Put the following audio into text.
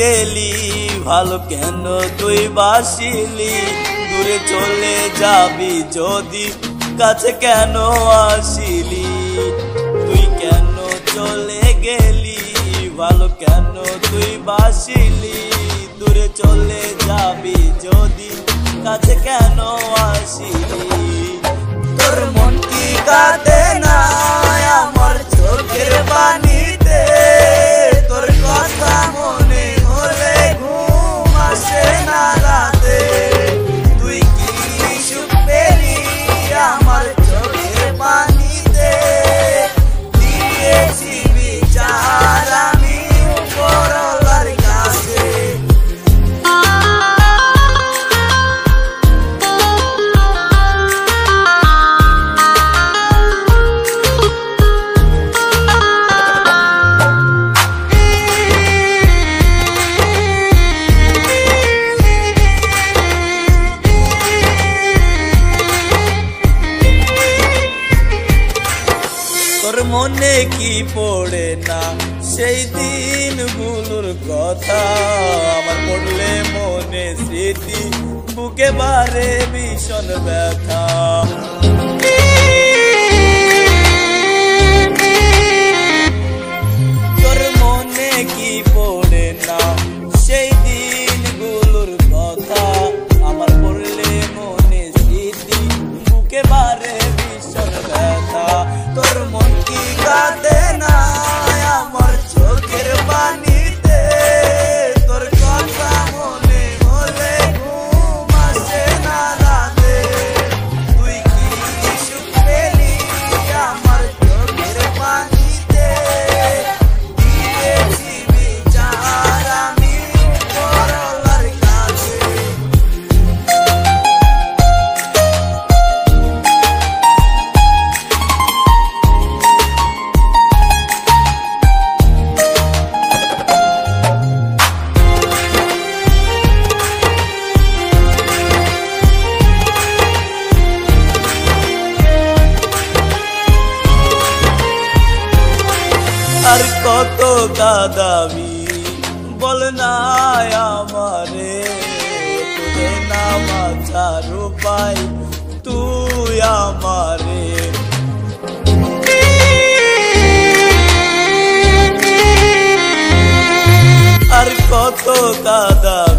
গেলি ভালো কেন তুই বাসিলি দূরে চলে যাবি যদি কাছে কেন আসিলি তুই কেন চলে গেলি ভালো কেন তুই বাসিলি দূরে চলে যাবি যদি কাছে কেন আসিলি তোর মন কি কাঁদে না আমার চোখের পানিতে তোর কথা মনে হলে ঘুম আসে না রাতে তুই কি সুখ পেলি আমার চোখের পানিতে দিয়েছি বিচার আমি উপরওয়ালার কাছে তোর মনে কি পড়ে না সেই দিনগুলোর কথা আমার পড়লে মনে স্মৃতি বুকে বারে ভীষণ ব্যথা তোর মনে কি পড়ে না সেই দিনগুলোর কথা আমার পড়লে মনে স্মৃতি বুকে বারে ভীষণ ব্যথা তোর মন কি কাঁদে না আমার চোখের পানিতে তোর কথা মনে হলে ঘুম আসে না রাতে তুই কি সুখ পেলি আমার চোখের পানিতে দিয়েছি বিচার আমি উপরওয়ালার কাছে আর কত কাঁদাবি বল না আমারে তোরে না বাঁচার উপায় তুই আমারে আর কত কাঁদাবি